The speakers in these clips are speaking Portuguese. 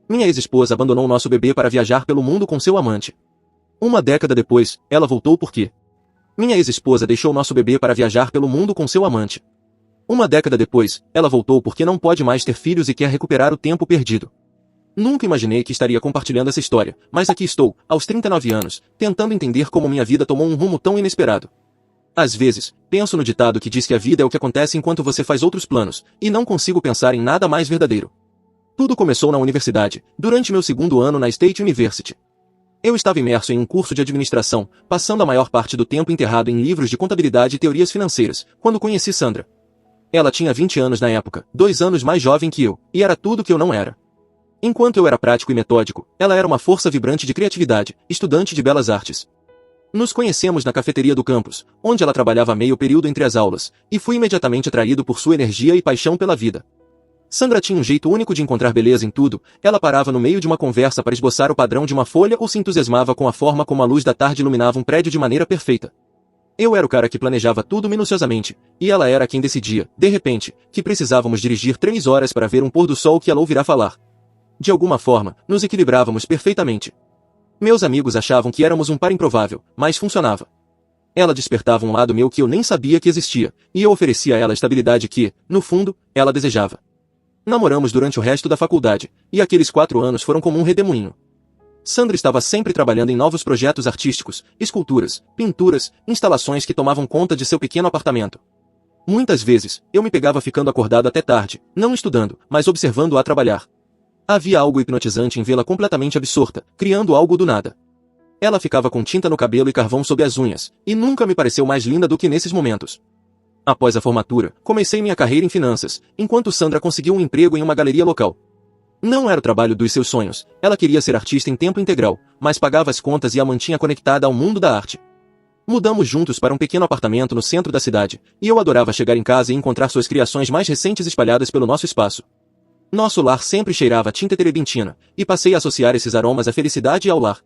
Minha ex-esposa abandonou nosso bebê para viajar pelo mundo com seu amante. Uma década depois, ela voltou porque minha ex-esposa deixou nosso bebê para viajar pelo mundo com seu amante. Uma década depois, ela voltou porque não pode mais ter filhos e quer recuperar o tempo perdido. Nunca imaginei que estaria compartilhando essa história, mas aqui estou, aos 39 anos, tentando entender como minha vida tomou um rumo tão inesperado. Às vezes, penso no ditado que diz que a vida é o que acontece enquanto você faz outros planos, e não consigo pensar em nada mais verdadeiro. Tudo começou na universidade, durante meu segundo ano na State University. Eu estava imerso em um curso de administração, passando a maior parte do tempo enterrado em livros de contabilidade e teorias financeiras, quando conheci Sandra. Ela tinha 20 anos na época, 2 anos mais jovem que eu, e era tudo que eu não era. Enquanto eu era prático e metódico, ela era uma força vibrante de criatividade, estudante de belas artes. Nos conhecemos na cafeteria do campus, onde ela trabalhava meio período entre as aulas, e fui imediatamente atraído por sua energia e paixão pela vida. Sandra tinha um jeito único de encontrar beleza em tudo, ela parava no meio de uma conversa para esboçar o padrão de uma folha ou se entusiasmava com a forma como a luz da tarde iluminava um prédio de maneira perfeita. Eu era o cara que planejava tudo minuciosamente, e ela era quem decidia, de repente, que precisávamos dirigir 3 horas para ver um pôr do sol que ela ouvirá falar. De alguma forma, nos equilibrávamos perfeitamente. Meus amigos achavam que éramos um par improvável, mas funcionava. Ela despertava um lado meu que eu nem sabia que existia, e eu oferecia a ela a estabilidade que, no fundo, ela desejava. Namoramos durante o resto da faculdade, e aqueles 4 anos foram como um redemoinho. Sandra estava sempre trabalhando em novos projetos artísticos, esculturas, pinturas, instalações que tomavam conta de seu pequeno apartamento. Muitas vezes, eu me pegava ficando acordado até tarde, não estudando, mas observando-a trabalhar. Havia algo hipnotizante em vê-la completamente absorta, criando algo do nada. Ela ficava com tinta no cabelo e carvão sob as unhas, e nunca me pareceu mais linda do que nesses momentos. Após a formatura, comecei minha carreira em finanças, enquanto Sandra conseguiu um emprego em uma galeria local. Não era o trabalho dos seus sonhos, ela queria ser artista em tempo integral, mas pagava as contas e a mantinha conectada ao mundo da arte. Mudamos juntos para um pequeno apartamento no centro da cidade, e eu adorava chegar em casa e encontrar suas criações mais recentes espalhadas pelo nosso espaço. Nosso lar sempre cheirava a tinta terebintina, e passei a associar esses aromas à felicidade e ao lar.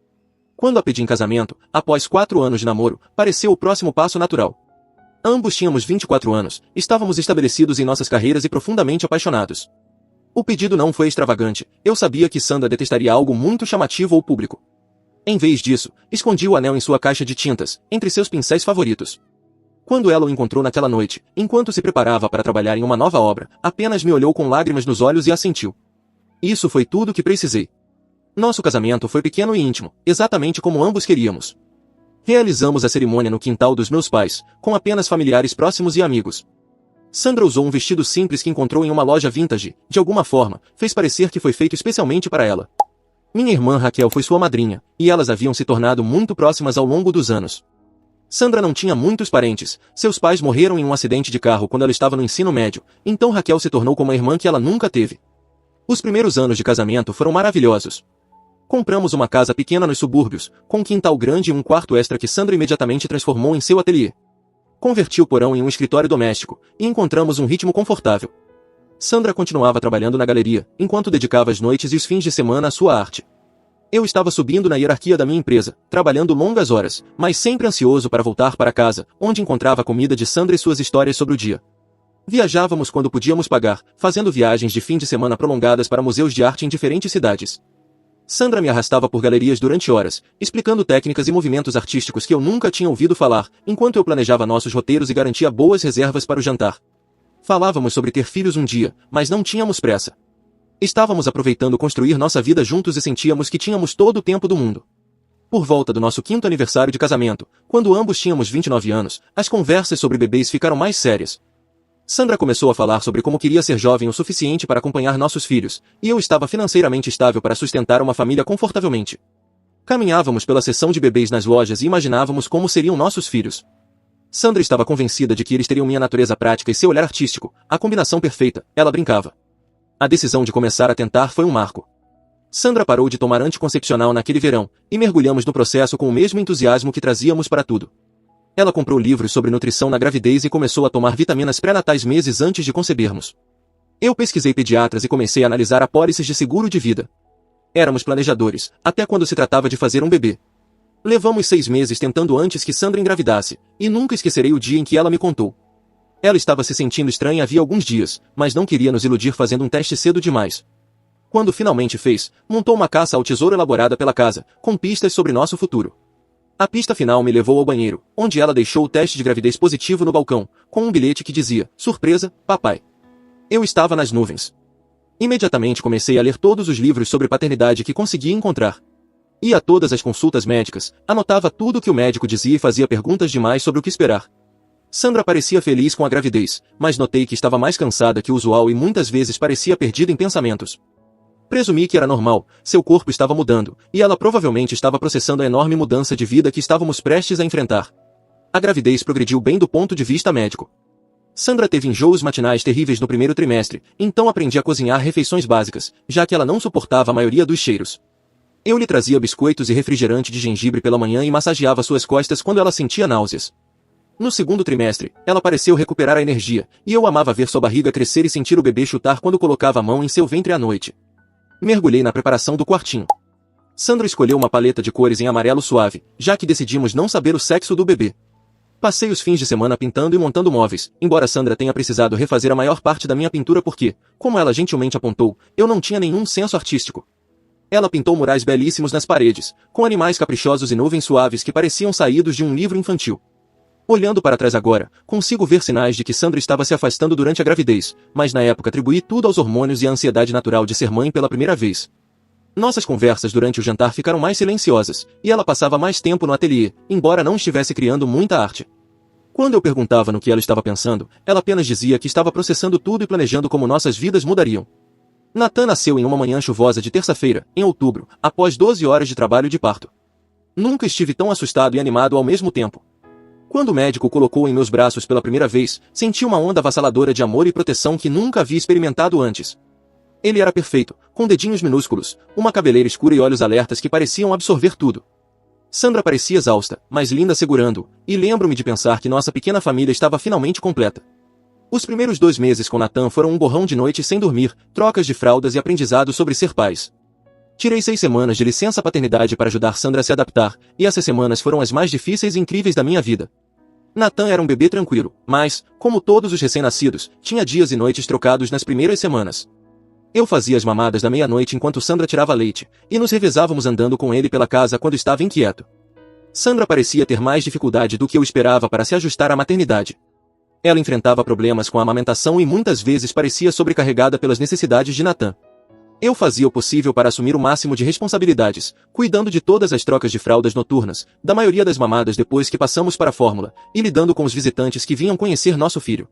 Quando a pedi em casamento, após 4 anos de namoro, pareceu o próximo passo natural. Ambos tínhamos 24 anos, estávamos estabelecidos em nossas carreiras e profundamente apaixonados. O pedido não foi extravagante, eu sabia que Sandra detestaria algo muito chamativo ou público. Em vez disso, escondi o anel em sua caixa de tintas, entre seus pincéis favoritos. Quando ela o encontrou naquela noite, enquanto se preparava para trabalhar em uma nova obra, apenas me olhou com lágrimas nos olhos e assentiu. Isso foi tudo o que precisei. Nosso casamento foi pequeno e íntimo, exatamente como ambos queríamos. Realizamos a cerimônia no quintal dos meus pais, com apenas familiares próximos e amigos. Sandra usou um vestido simples que encontrou em uma loja vintage, de alguma forma, fez parecer que foi feito especialmente para ela. Minha irmã Raquel foi sua madrinha, e elas haviam se tornado muito próximas ao longo dos anos. Sandra não tinha muitos parentes, seus pais morreram em um acidente de carro quando ela estava no ensino médio, então Raquel se tornou como a irmã que ela nunca teve. Os primeiros anos de casamento foram maravilhosos. Compramos uma casa pequena nos subúrbios, com um quintal grande e um quarto extra que Sandra imediatamente transformou em seu ateliê. Converti o porão em um escritório doméstico, e encontramos um ritmo confortável. Sandra continuava trabalhando na galeria, enquanto dedicava as noites e os fins de semana à sua arte. Eu estava subindo na hierarquia da minha empresa, trabalhando longas horas, mas sempre ansioso para voltar para casa, onde encontrava a comida de Sandra e suas histórias sobre o dia. Viajávamos quando podíamos pagar, fazendo viagens de fim de semana prolongadas para museus de arte em diferentes cidades. Sandra me arrastava por galerias durante horas, explicando técnicas e movimentos artísticos que eu nunca tinha ouvido falar, enquanto eu planejava nossos roteiros e garantia boas reservas para o jantar. Falávamos sobre ter filhos um dia, mas não tínhamos pressa. Estávamos aproveitando construir nossa vida juntos e sentíamos que tínhamos todo o tempo do mundo. Por volta do nosso 5º aniversário de casamento, quando ambos tínhamos 29 anos, as conversas sobre bebês ficaram mais sérias. Sandra começou a falar sobre como queria ser jovem o suficiente para acompanhar nossos filhos, e eu estava financeiramente estável para sustentar uma família confortavelmente. Caminhávamos pela seção de bebês nas lojas e imaginávamos como seriam nossos filhos. Sandra estava convencida de que eles teriam minha natureza prática e seu olhar artístico, a combinação perfeita, ela brincava. A decisão de começar a tentar foi um marco. Sandra parou de tomar anticoncepcional naquele verão, e mergulhamos no processo com o mesmo entusiasmo que trazíamos para tudo. Ela comprou livros sobre nutrição na gravidez e começou a tomar vitaminas pré-natais meses antes de concebermos. Eu pesquisei pediatras e comecei a analisar apólices de seguro de vida. Éramos planejadores, até quando se tratava de fazer um bebê. Levamos 6 meses tentando antes que Sandra engravidasse, e nunca esquecerei o dia em que ela me contou. Ela estava se sentindo estranha havia alguns dias, mas não queria nos iludir fazendo um teste cedo demais. Quando finalmente fez, montou uma caça ao tesouro elaborada pela casa, com pistas sobre nosso futuro. A pista final me levou ao banheiro, onde ela deixou o teste de gravidez positivo no balcão, com um bilhete que dizia, surpresa, papai. Eu estava nas nuvens. Imediatamente comecei a ler todos os livros sobre paternidade que conseguia encontrar. Ia a todas as consultas médicas, anotava tudo o que o médico dizia e fazia perguntas demais sobre o que esperar. Sandra parecia feliz com a gravidez, mas notei que estava mais cansada que o usual e muitas vezes parecia perdida em pensamentos. Presumi que era normal, seu corpo estava mudando, e ela provavelmente estava processando a enorme mudança de vida que estávamos prestes a enfrentar. A gravidez progrediu bem do ponto de vista médico. Sandra teve enjoos matinais terríveis no primeiro trimestre, então aprendi a cozinhar refeições básicas, já que ela não suportava a maioria dos cheiros. Eu lhe trazia biscoitos e refrigerante de gengibre pela manhã e massageava suas costas quando ela sentia náuseas. No segundo trimestre, ela pareceu recuperar a energia, e eu amava ver sua barriga crescer e sentir o bebê chutar quando colocava a mão em seu ventre à noite. Mergulhei na preparação do quartinho. Sandra escolheu uma paleta de cores em amarelo suave, já que decidimos não saber o sexo do bebê. Passei os fins de semana pintando e montando móveis, embora Sandra tenha precisado refazer a maior parte da minha pintura porque, como ela gentilmente apontou, eu não tinha nenhum senso artístico. Ela pintou murais belíssimos nas paredes, com animais caprichosos e nuvens suaves que pareciam saídos de um livro infantil. Olhando para trás agora, consigo ver sinais de que Sandra estava se afastando durante a gravidez, mas na época atribuí tudo aos hormônios e à ansiedade natural de ser mãe pela primeira vez. Nossas conversas durante o jantar ficaram mais silenciosas, e ela passava mais tempo no ateliê, embora não estivesse criando muita arte. Quando eu perguntava no que ela estava pensando, ela apenas dizia que estava processando tudo e planejando como nossas vidas mudariam. Nathan nasceu em uma manhã chuvosa de terça-feira, em outubro, após 12 horas de trabalho de parto. Nunca estive tão assustado e animado ao mesmo tempo. Quando o médico o colocou em meus braços pela primeira vez, senti uma onda avassaladora de amor e proteção que nunca havia experimentado antes. Ele era perfeito, com dedinhos minúsculos, uma cabeleira escura e olhos alertas que pareciam absorver tudo. Sandra parecia exausta, mas linda segurando-o, e lembro-me de pensar que nossa pequena família estava finalmente completa. Os primeiros 2 meses com Nathan foram um borrão de noites sem dormir, trocas de fraldas e aprendizado sobre ser pais. Tirei 6 semanas de licença paternidade para ajudar Sandra a se adaptar, e essas semanas foram as mais difíceis e incríveis da minha vida. Nathan era um bebê tranquilo, mas, como todos os recém-nascidos, tinha dias e noites trocados nas primeiras semanas. Eu fazia as mamadas da meia-noite enquanto Sandra tirava leite, e nos revezávamos andando com ele pela casa quando estava inquieto. Sandra parecia ter mais dificuldade do que eu esperava para se ajustar à maternidade. Ela enfrentava problemas com a amamentação e muitas vezes parecia sobrecarregada pelas necessidades de Nathan. Eu fazia o possível para assumir o máximo de responsabilidades, cuidando de todas as trocas de fraldas noturnas, da maioria das mamadas depois que passamos para a fórmula, e lidando com os visitantes que vinham conhecer nosso filho.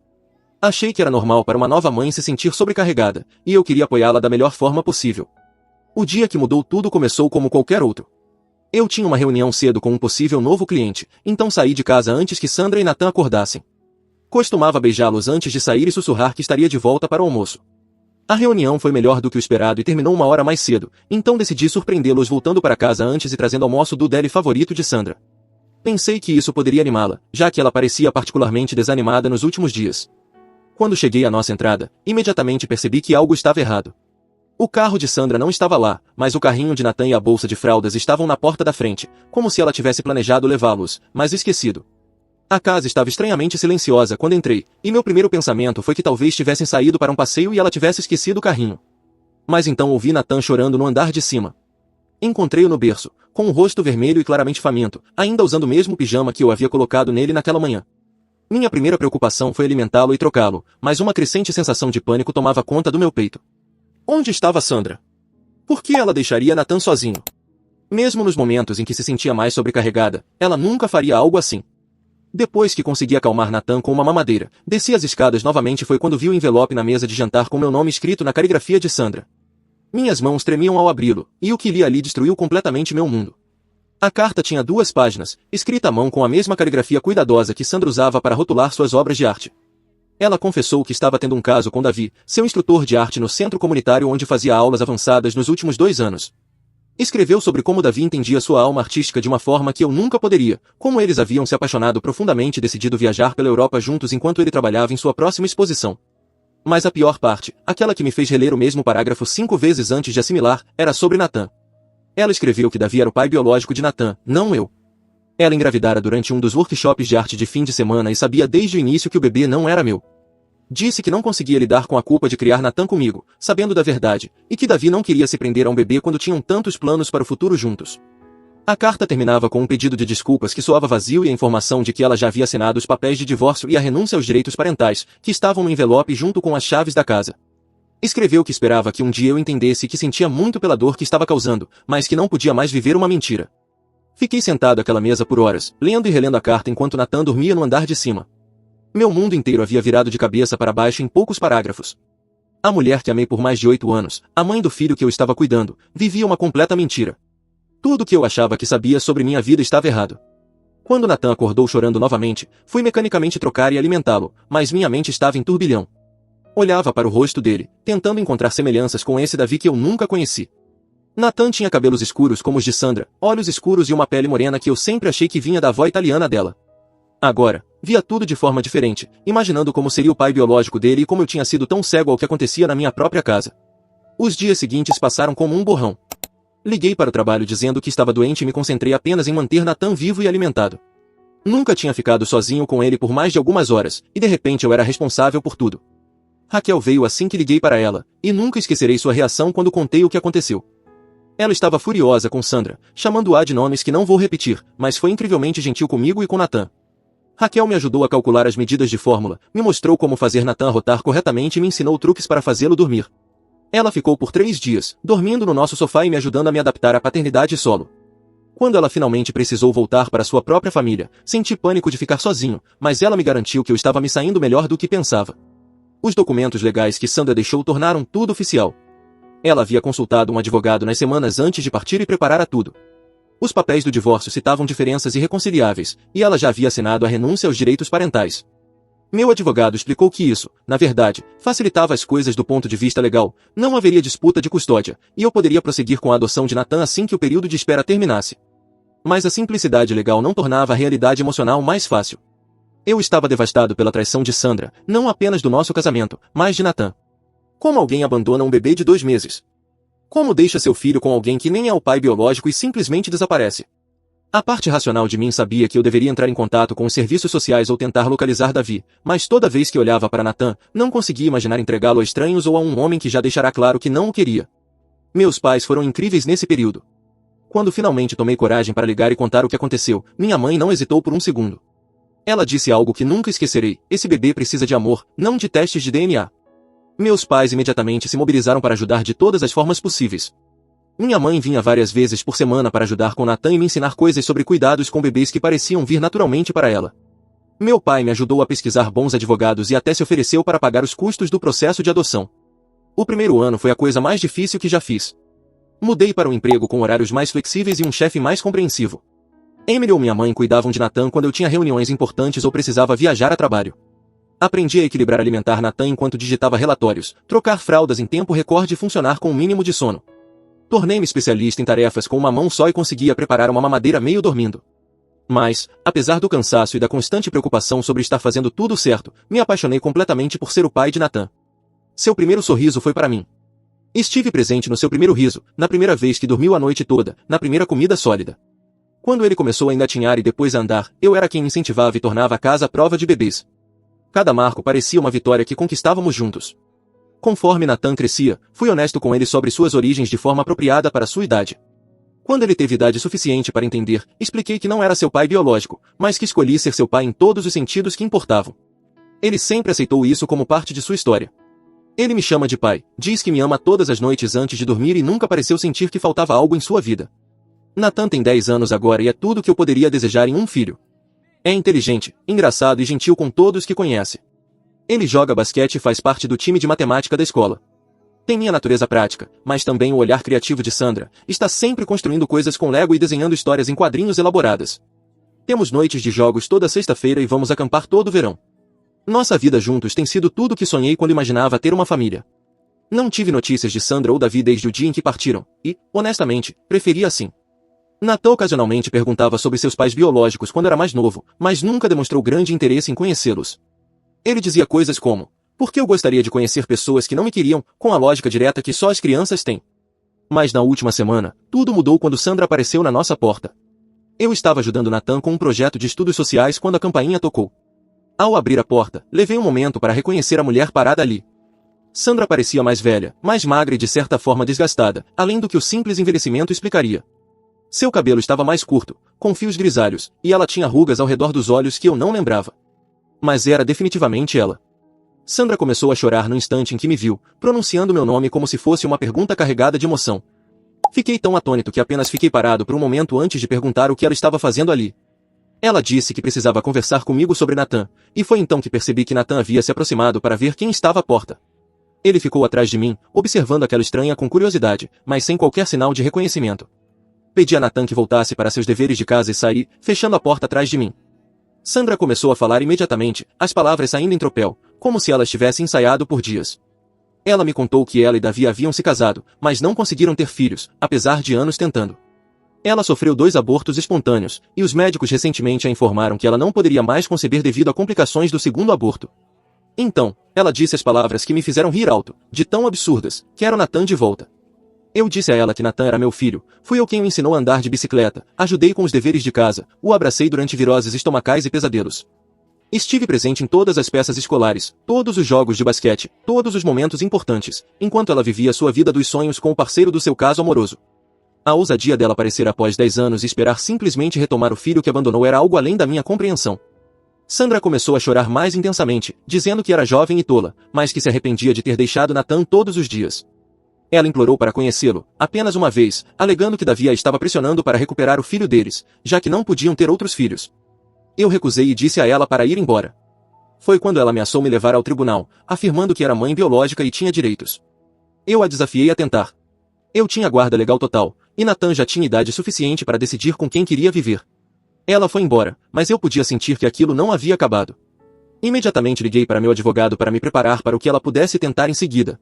Achei que era normal para uma nova mãe se sentir sobrecarregada, e eu queria apoiá-la da melhor forma possível. O dia que mudou tudo começou como qualquer outro. Eu tinha uma reunião cedo com um possível novo cliente, então saí de casa antes que Sandra e Nathan acordassem. Costumava beijá-los antes de sair e sussurrar que estaria de volta para o almoço. A reunião foi melhor do que o esperado e terminou 1 hora mais cedo, então decidi surpreendê-los voltando para casa antes e trazendo almoço do deli favorito de Sandra. Pensei que isso poderia animá-la, já que ela parecia particularmente desanimada nos últimos dias. Quando cheguei à nossa entrada, imediatamente percebi que algo estava errado. O carro de Sandra não estava lá, mas o carrinho de Nathan e a bolsa de fraldas estavam na porta da frente, como se ela tivesse planejado levá-los, mas esquecido. A casa estava estranhamente silenciosa quando entrei, e meu primeiro pensamento foi que talvez tivessem saído para um passeio e ela tivesse esquecido o carrinho. Mas então ouvi Nathan chorando no andar de cima. Encontrei-o no berço, com o rosto vermelho e claramente faminto, ainda usando o mesmo pijama que eu havia colocado nele naquela manhã. Minha primeira preocupação foi alimentá-lo e trocá-lo, mas uma crescente sensação de pânico tomava conta do meu peito. Onde estava Sandra? Por que ela deixaria Nathan sozinho? Mesmo nos momentos em que se sentia mais sobrecarregada, ela nunca faria algo assim. Depois que consegui acalmar Nathan com uma mamadeira, desci as escadas novamente foi quando vi o envelope na mesa de jantar com meu nome escrito na caligrafia de Sandra. Minhas mãos tremiam ao abri-lo, e o que li ali destruiu completamente meu mundo. A carta tinha 2 páginas, escrita à mão com a mesma caligrafia cuidadosa que Sandra usava para rotular suas obras de arte. Ela confessou que estava tendo um caso com Davi, seu instrutor de arte no centro comunitário onde fazia aulas avançadas nos últimos 2 anos. Escreveu sobre como Davi entendia sua alma artística de uma forma que eu nunca poderia, como eles haviam se apaixonado profundamente e decidido viajar pela Europa juntos enquanto ele trabalhava em sua próxima exposição. Mas a pior parte, aquela que me fez reler o mesmo parágrafo 5 vezes antes de assimilar, era sobre Nathan. Ela escreveu que Davi era o pai biológico de Nathan, não eu. Ela engravidara durante um dos workshops de arte de fim de semana e sabia desde o início que o bebê não era meu. Disse que não conseguia lidar com a culpa de criar Nathan comigo, sabendo da verdade, e que Davi não queria se prender a um bebê quando tinham tantos planos para o futuro juntos. A carta terminava com um pedido de desculpas que soava vazio e a informação de que ela já havia assinado os papéis de divórcio e a renúncia aos direitos parentais, que estavam no envelope junto com as chaves da casa. Escreveu que esperava que um dia eu entendesse que sentia muito pela dor que estava causando, mas que não podia mais viver uma mentira. Fiquei sentado àquela mesa por horas, lendo e relendo a carta enquanto Nathan dormia no andar de cima. Meu mundo inteiro havia virado de cabeça para baixo em poucos parágrafos. A mulher que amei por mais de 8 anos, a mãe do filho que eu estava cuidando, vivia uma completa mentira. Tudo o que eu achava que sabia sobre minha vida estava errado. Quando Nathan acordou chorando novamente, fui mecanicamente trocar e alimentá-lo, mas minha mente estava em turbilhão. Olhava para o rosto dele, tentando encontrar semelhanças com esse Davi que eu nunca conheci. Nathan tinha cabelos escuros como os de Sandra, olhos escuros e uma pele morena que eu sempre achei que vinha da avó italiana dela. Agora, via tudo de forma diferente, imaginando como seria o pai biológico dele e como eu tinha sido tão cego ao que acontecia na minha própria casa. Os dias seguintes passaram como um borrão. Liguei para o trabalho dizendo que estava doente e me concentrei apenas em manter Nathan vivo e alimentado. Nunca tinha ficado sozinho com ele por mais de algumas horas, e de repente eu era responsável por tudo. Raquel veio assim que liguei para ela, e nunca esquecerei sua reação quando contei o que aconteceu. Ela estava furiosa com Sandra, chamando-a de nomes que não vou repetir, mas foi incrivelmente gentil comigo e com Nathan. Raquel me ajudou a calcular as medidas de fórmula, me mostrou como fazer Nathan rotar corretamente e me ensinou truques para fazê-lo dormir. Ela ficou por 3 dias, dormindo no nosso sofá e me ajudando a me adaptar à paternidade solo. Quando ela finalmente precisou voltar para sua própria família, senti pânico de ficar sozinho, mas ela me garantiu que eu estava me saindo melhor do que pensava. Os documentos legais que Sandra deixou tornaram tudo oficial. Ela havia consultado um advogado nas semanas antes de partir e preparara tudo. Os papéis do divórcio citavam diferenças irreconciliáveis, e ela já havia assinado a renúncia aos direitos parentais. Meu advogado explicou que isso, na verdade, facilitava as coisas do ponto de vista legal, não haveria disputa de custódia, e eu poderia prosseguir com a adoção de Nathan assim que o período de espera terminasse. Mas a simplicidade legal não tornava a realidade emocional mais fácil. Eu estava devastado pela traição de Sandra, não apenas do nosso casamento, mas de Nathan. Como alguém abandona um bebê de 2 meses? Como deixa seu filho com alguém que nem é o pai biológico e simplesmente desaparece? A parte racional de mim sabia que eu deveria entrar em contato com os serviços sociais ou tentar localizar Davi, mas toda vez que olhava para Nathan, não conseguia imaginar entregá-lo a estranhos ou a um homem que já deixará claro que não o queria. Meus pais foram incríveis nesse período. Quando finalmente tomei coragem para ligar e contar o que aconteceu, minha mãe não hesitou por um segundo. Ela disse algo que nunca esquecerei: esse bebê precisa de amor, não de testes de DNA. Meus pais imediatamente se mobilizaram para ajudar de todas as formas possíveis. Minha mãe vinha várias vezes por semana para ajudar com Nathan e me ensinar coisas sobre cuidados com bebês que pareciam vir naturalmente para ela. Meu pai me ajudou a pesquisar bons advogados e até se ofereceu para pagar os custos do processo de adoção. O primeiro ano foi a coisa mais difícil que já fiz. Mudei para um emprego com horários mais flexíveis e um chefe mais compreensivo. Emily ou minha mãe cuidavam de Nathan quando eu tinha reuniões importantes ou precisava viajar a trabalho. Aprendi a equilibrar alimentar Nathan enquanto digitava relatórios, trocar fraldas em tempo recorde e funcionar com o mínimo de sono. Tornei-me especialista em tarefas com uma mão só e conseguia preparar uma mamadeira meio dormindo. Mas, apesar do cansaço e da constante preocupação sobre estar fazendo tudo certo, me apaixonei completamente por ser o pai de Nathan. Seu primeiro sorriso foi para mim. Estive presente no seu primeiro riso, na primeira vez que dormiu a noite toda, na primeira comida sólida. Quando ele começou a engatinhar e depois a andar, eu era quem incentivava e tornava a casa a prova de bebês. Cada marco parecia uma vitória que conquistávamos juntos. Conforme Nathan crescia, fui honesto com ele sobre suas origens de forma apropriada para sua idade. Quando ele teve idade suficiente para entender, expliquei que não era seu pai biológico, mas que escolhi ser seu pai em todos os sentidos que importavam. Ele sempre aceitou isso como parte de sua história. Ele me chama de pai, diz que me ama todas as noites antes de dormir e nunca pareceu sentir que faltava algo em sua vida. Nathan tem 10 anos agora e é tudo o que eu poderia desejar em um filho. É inteligente, engraçado e gentil com todos que conhece. Ele joga basquete e faz parte do time de matemática da escola. Tem minha natureza prática, mas também o olhar criativo de Sandra, está sempre construindo coisas com Lego e desenhando histórias em quadrinhos elaboradas. Temos noites de jogos toda sexta-feira e vamos acampar todo o verão. Nossa vida juntos tem sido tudo o que sonhei quando imaginava ter uma família. Não tive notícias de Sandra ou Davi desde o dia em que partiram, e, honestamente, preferia assim. Nathan ocasionalmente perguntava sobre seus pais biológicos quando era mais novo, mas nunca demonstrou grande interesse em conhecê-los. Ele dizia coisas como: por que eu gostaria de conhecer pessoas que não me queriam, com a lógica direta que só as crianças têm? Mas na última semana, tudo mudou quando Sandra apareceu na nossa porta. Eu estava ajudando Nathan com um projeto de estudos sociais quando a campainha tocou. Ao abrir a porta, levei um momento para reconhecer a mulher parada ali. Sandra parecia mais velha, mais magra e de certa forma desgastada, além do que o simples envelhecimento explicaria. Seu cabelo estava mais curto, com fios grisalhos, e ela tinha rugas ao redor dos olhos que eu não lembrava. Mas era definitivamente ela. Sandra começou a chorar no instante em que me viu, pronunciando meu nome como se fosse uma pergunta carregada de emoção. Fiquei tão atônito que apenas fiquei parado por um momento antes de perguntar o que ela estava fazendo ali. Ela disse que precisava conversar comigo sobre Nathan, e foi então que percebi que Nathan havia se aproximado para ver quem estava à porta. Ele ficou atrás de mim, observando aquela estranha com curiosidade, mas sem qualquer sinal de reconhecimento. Pedi a Nathan que voltasse para seus deveres de casa e saí, fechando a porta atrás de mim. Sandra começou a falar imediatamente, as palavras saindo em tropel, como se ela estivesse ensaiado por dias. Ela me contou que ela e Davi haviam se casado, mas não conseguiram ter filhos, apesar de anos tentando. Ela sofreu 2 abortos espontâneos, e os médicos recentemente a informaram que ela não poderia mais conceber devido a complicações do segundo aborto. Então, ela disse as palavras que me fizeram rir alto, de tão absurdas, quero Nathan de volta. Eu disse a ela que Nathan era meu filho, fui eu quem o ensinou a andar de bicicleta, ajudei com os deveres de casa, o abracei durante viroses estomacais e pesadelos. Estive presente em todas as peças escolares, todos os jogos de basquete, todos os momentos importantes, enquanto ela vivia sua vida dos sonhos com o parceiro do seu caso amoroso. A ousadia dela aparecer após 10 anos e esperar simplesmente retomar o filho que abandonou era algo além da minha compreensão. Sandra começou a chorar mais intensamente, dizendo que era jovem e tola, mas que se arrependia de ter deixado Nathan todos os dias. Ela implorou para conhecê-lo, apenas uma vez, alegando que Davi a estava pressionando para recuperar o filho deles, já que não podiam ter outros filhos. Eu recusei e disse a ela para ir embora. Foi quando ela ameaçou me levar ao tribunal, afirmando que era mãe biológica e tinha direitos. Eu a desafiei a tentar. Eu tinha guarda legal total, e Nathan já tinha idade suficiente para decidir com quem queria viver. Ela foi embora, mas eu podia sentir que aquilo não havia acabado. Imediatamente liguei para meu advogado para me preparar para o que ela pudesse tentar em seguida.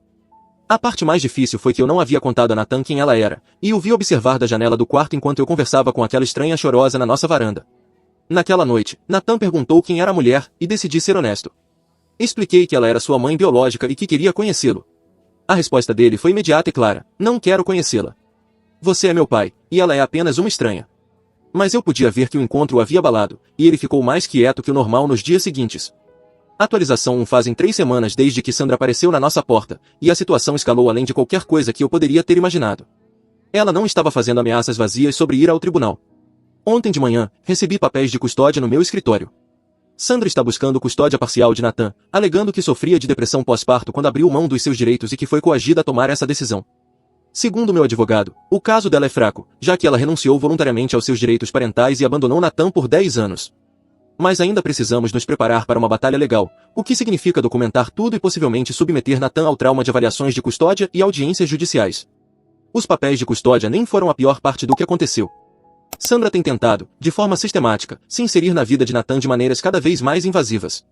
A parte mais difícil foi que eu não havia contado a Nathan quem ela era, e o vi observar da janela do quarto enquanto eu conversava com aquela estranha chorosa na nossa varanda. Naquela noite, Nathan perguntou quem era a mulher, e decidi ser honesto. Expliquei que ela era sua mãe biológica e que queria conhecê-lo. A resposta dele foi imediata e clara, não quero conhecê-la. Você é meu pai, e ela é apenas uma estranha. Mas eu podia ver que o encontro o havia abalado, e ele ficou mais quieto que o normal nos dias seguintes. Atualização 1 fazem 3 semanas desde que Sandra apareceu na nossa porta, e a situação escalou além de qualquer coisa que eu poderia ter imaginado. Ela não estava fazendo ameaças vazias sobre ir ao tribunal. Ontem de manhã, recebi papéis de custódia no meu escritório. Sandra está buscando custódia parcial de Nathan, alegando que sofria de depressão pós-parto quando abriu mão dos seus direitos e que foi coagida a tomar essa decisão. Segundo meu advogado, o caso dela é fraco, já que ela renunciou voluntariamente aos seus direitos parentais e abandonou Nathan por 10 anos. Mas ainda precisamos nos preparar para uma batalha legal, o que significa documentar tudo e possivelmente submeter Nathan ao trauma de avaliações de custódia e audiências judiciais. Os papéis de custódia nem foram a pior parte do que aconteceu. Sandra tem tentado, de forma sistemática, se inserir na vida de Nathan de maneiras cada vez mais invasivas.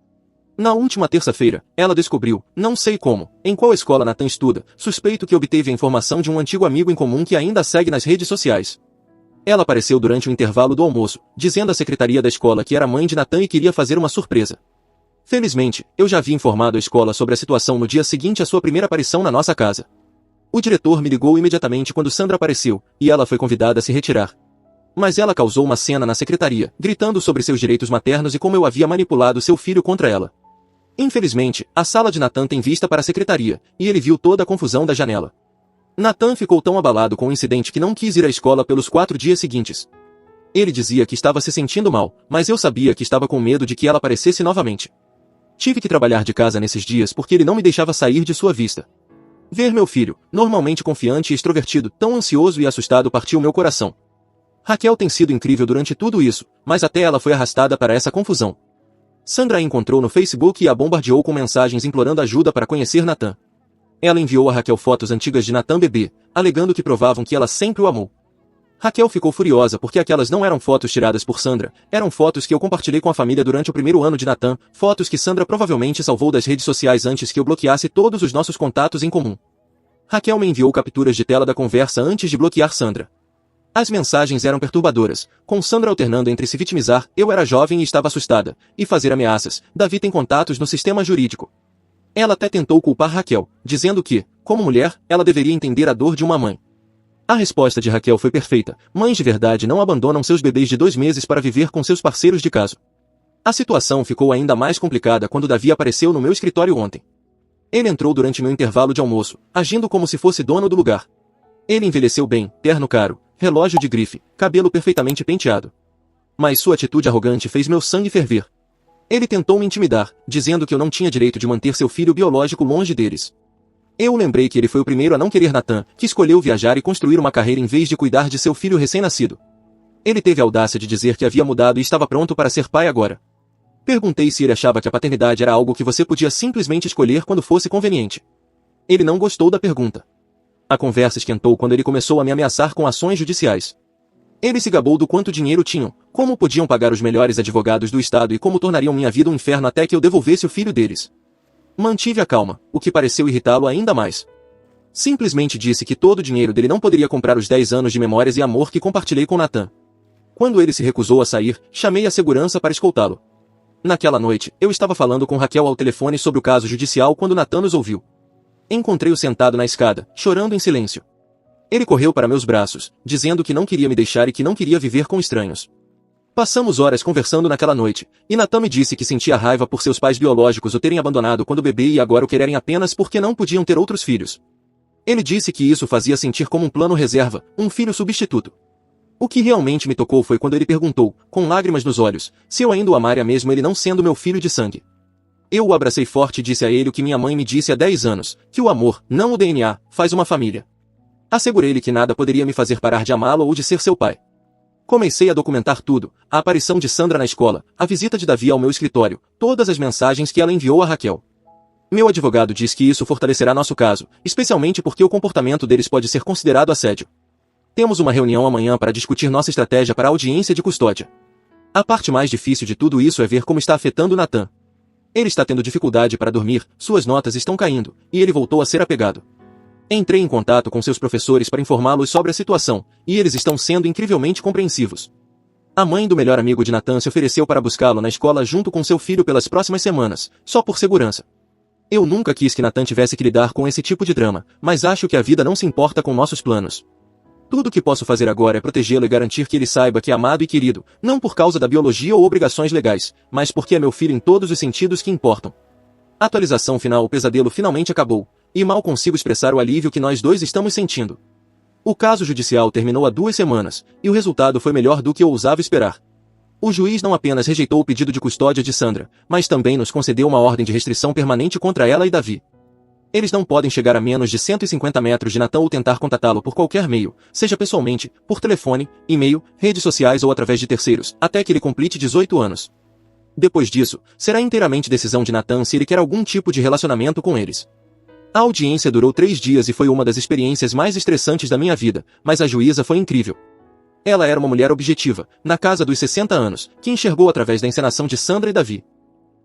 Na última terça-feira, ela descobriu, não sei como, em qual escola Nathan estuda, suspeito que obteve a informação de um antigo amigo em comum que ainda a segue nas redes sociais. Ela apareceu durante o intervalo do almoço, dizendo à secretaria da escola que era mãe de Nathan e queria fazer uma surpresa. Felizmente, eu já havia informado a escola sobre a situação no dia seguinte à sua primeira aparição na nossa casa. O diretor me ligou imediatamente quando Sandra apareceu, e ela foi convidada a se retirar. Mas ela causou uma cena na secretaria, gritando sobre seus direitos maternos e como eu havia manipulado seu filho contra ela. Infelizmente, a sala de Nathan tem vista para a secretaria, e ele viu toda a confusão da janela. Nathan ficou tão abalado com o incidente que não quis ir à escola pelos 4 dias seguintes. Ele dizia que estava se sentindo mal, mas eu sabia que estava com medo de que ela aparecesse novamente. Tive que trabalhar de casa nesses dias porque ele não me deixava sair de sua vista. Ver meu filho, normalmente confiante e extrovertido, tão ansioso e assustado partiu meu coração. Raquel tem sido incrível durante tudo isso, mas até ela foi arrastada para essa confusão. Sandra a encontrou no Facebook e a bombardeou com mensagens implorando ajuda para conhecer Nathan. Ela enviou a Raquel fotos antigas de Nathan bebê, alegando que provavam que ela sempre o amou. Raquel ficou furiosa porque aquelas não eram fotos tiradas por Sandra, eram fotos que eu compartilhei com a família durante o primeiro ano de Nathan, fotos que Sandra provavelmente salvou das redes sociais antes que eu bloqueasse todos os nossos contatos em comum. Raquel me enviou capturas de tela da conversa antes de bloquear Sandra. As mensagens eram perturbadoras, com Sandra alternando entre se vitimizar, eu era jovem e estava assustada, e fazer ameaças, Davi tem contatos no sistema jurídico. Ela até tentou culpar Raquel, dizendo que, como mulher, ela deveria entender a dor de uma mãe. A resposta de Raquel foi perfeita, mães de verdade não abandonam seus bebês de 2 meses para viver com seus parceiros de caso. A situação ficou ainda mais complicada quando Davi apareceu no meu escritório ontem. Ele entrou durante meu intervalo de almoço, agindo como se fosse dono do lugar. Ele envelheceu bem, terno caro, relógio de grife, cabelo perfeitamente penteado. Mas sua atitude arrogante fez meu sangue ferver. Ele tentou me intimidar, dizendo que eu não tinha direito de manter seu filho biológico longe deles. Eu lembrei que ele foi o primeiro a não querer Nathan, que escolheu viajar e construir uma carreira em vez de cuidar de seu filho recém-nascido. Ele teve a audácia de dizer que havia mudado e estava pronto para ser pai agora. Perguntei se ele achava que a paternidade era algo que você podia simplesmente escolher quando fosse conveniente. Ele não gostou da pergunta. A conversa esquentou quando ele começou a me ameaçar com ações judiciais. Ele se gabou do quanto dinheiro tinham, como podiam pagar os melhores advogados do estado e como tornariam minha vida um inferno até que eu devolvesse o filho deles. Mantive a calma, o que pareceu irritá-lo ainda mais. Simplesmente disse que todo o dinheiro dele não poderia comprar os 10 anos de memórias e amor que compartilhei com Nathan. Quando ele se recusou a sair, chamei a segurança para escoltá-lo. Naquela noite, eu estava falando com Raquel ao telefone sobre o caso judicial quando Nathan nos ouviu. Encontrei-o sentado na escada, chorando em silêncio. Ele correu para meus braços, dizendo que não queria me deixar e que não queria viver com estranhos. Passamos horas conversando naquela noite, e Nathan me disse que sentia raiva por seus pais biológicos o terem abandonado quando bebê e agora o quererem apenas porque não podiam ter outros filhos. Ele disse que isso fazia sentir como um plano reserva, um filho substituto. O que realmente me tocou foi quando ele perguntou, com lágrimas nos olhos, se eu ainda o amaria mesmo ele não sendo meu filho de sangue. Eu o abracei forte e disse a ele o que minha mãe me disse há 10 anos, que o amor, não o DNA, faz uma família. Assegurei-lhe que nada poderia me fazer parar de amá-lo ou de ser seu pai. Comecei a documentar tudo, a aparição de Sandra na escola, a visita de Davi ao meu escritório, todas as mensagens que ela enviou a Raquel. Meu advogado diz que isso fortalecerá nosso caso, especialmente porque o comportamento deles pode ser considerado assédio. Temos uma reunião amanhã para discutir nossa estratégia para a audiência de custódia. A parte mais difícil de tudo isso é ver como está afetando Nathan. Ele está tendo dificuldade para dormir, suas notas estão caindo, e ele voltou a ser apegado. Entrei em contato com seus professores para informá-los sobre a situação, e eles estão sendo incrivelmente compreensivos. A mãe do melhor amigo de Nathan se ofereceu para buscá-lo na escola junto com seu filho pelas próximas semanas, só por segurança. Eu nunca quis que Nathan tivesse que lidar com esse tipo de drama, mas acho que a vida não se importa com nossos planos. Tudo o que posso fazer agora é protegê-lo e garantir que ele saiba que é amado e querido, não por causa da biologia ou obrigações legais, mas porque é meu filho em todos os sentidos que importam. Atualização final: o pesadelo finalmente acabou, e mal consigo expressar o alívio que nós dois estamos sentindo. O caso judicial terminou há 2 semanas, e o resultado foi melhor do que eu ousava esperar. O juiz não apenas rejeitou o pedido de custódia de Sandra, mas também nos concedeu uma ordem de restrição permanente contra ela e Davi. Eles não podem chegar a menos de 150 metros de Nathan ou tentar contatá-lo por qualquer meio, seja pessoalmente, por telefone, e-mail, redes sociais ou através de terceiros, até que ele complete 18 anos. Depois disso, será inteiramente decisão de Nathan se ele quer algum tipo de relacionamento com eles. A audiência durou 3 dias e foi uma das experiências mais estressantes da minha vida, mas a juíza foi incrível. Ela era uma mulher objetiva, na casa dos 60 anos, que enxergou através da encenação de Sandra e Davi.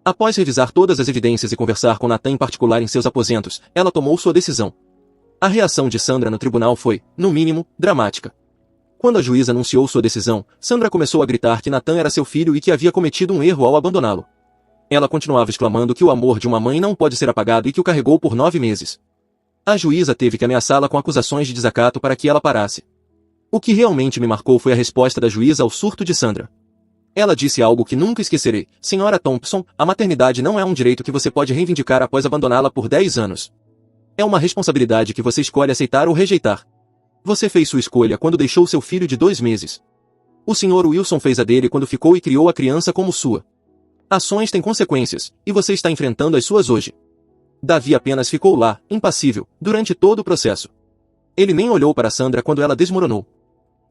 Após revisar todas as evidências e conversar com Nathan em particular em seus aposentos, ela tomou sua decisão. A reação de Sandra no tribunal foi, no mínimo, dramática. Quando a juíza anunciou sua decisão, Sandra começou a gritar que Nathan era seu filho e que havia cometido um erro ao abandoná-lo. Ela continuava exclamando que o amor de uma mãe não pode ser apagado e que o carregou por 9 meses. A juíza teve que ameaçá-la com acusações de desacato para que ela parasse. O que realmente me marcou foi a resposta da juíza ao surto de Sandra. Ela disse algo que nunca esquecerei: Senhora Thompson, a maternidade não é um direito que você pode reivindicar após abandoná-la por 10 anos. É uma responsabilidade que você escolhe aceitar ou rejeitar. Você fez sua escolha quando deixou seu filho de 2 meses. O Sr. Wilson fez a dele quando ficou e criou a criança como sua. Ações têm consequências, e você está enfrentando as suas hoje. Davi apenas ficou lá, impassível, durante todo o processo. Ele nem olhou para Sandra quando ela desmoronou.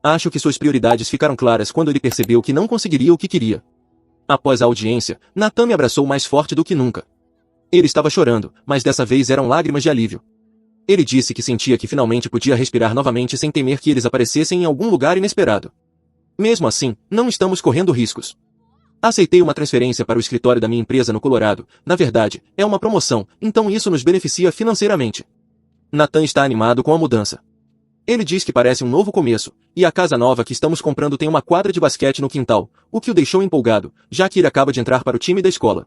Acho que suas prioridades ficaram claras quando ele percebeu que não conseguiria o que queria. Após a audiência, Nathan me abraçou mais forte do que nunca. Ele estava chorando, mas dessa vez eram lágrimas de alívio. Ele disse que sentia que finalmente podia respirar novamente sem temer que eles aparecessem em algum lugar inesperado. Mesmo assim, não estamos correndo riscos. Aceitei uma transferência para o escritório da minha empresa no Colorado. Na verdade, é uma promoção, então isso nos beneficia financeiramente. Nathan está animado com a mudança. Ele diz que parece um novo começo, e a casa nova que estamos comprando tem uma quadra de basquete no quintal, o que o deixou empolgado, já que ele acaba de entrar para o time da escola.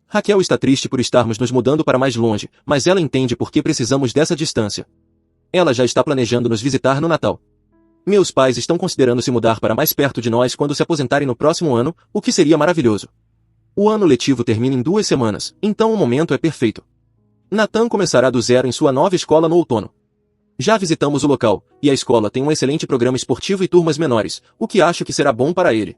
Raquel está triste por estarmos nos mudando para mais longe, mas ela entende por que precisamos dessa distância. Ela já está planejando nos visitar no Natal. Meus pais estão considerando se mudar para mais perto de nós quando se aposentarem no próximo ano, o que seria maravilhoso. O ano letivo termina em 2 semanas, então o momento é perfeito. Nathan começará do zero em sua nova escola no outono. Já visitamos o local, e a escola tem um excelente programa esportivo e turmas menores, o que acho que será bom para ele.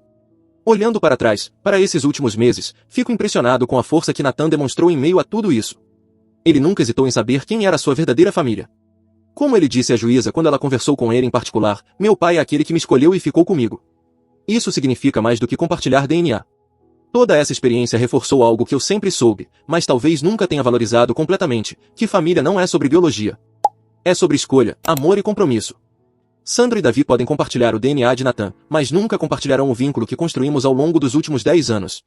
Olhando para trás, para esses últimos meses, fico impressionado com a força que Nathan demonstrou em meio a tudo isso. Ele nunca hesitou em saber quem era sua verdadeira família. Como ele disse à juíza quando ela conversou com ele em particular, meu pai é aquele que me escolheu e ficou comigo. Isso significa mais do que compartilhar DNA. Toda essa experiência reforçou algo que eu sempre soube, mas talvez nunca tenha valorizado completamente, que família não é sobre biologia. É sobre escolha, amor e compromisso. Sandro e Davi podem compartilhar o DNA de Nathan, mas nunca compartilharão o vínculo que construímos ao longo dos últimos 10 anos.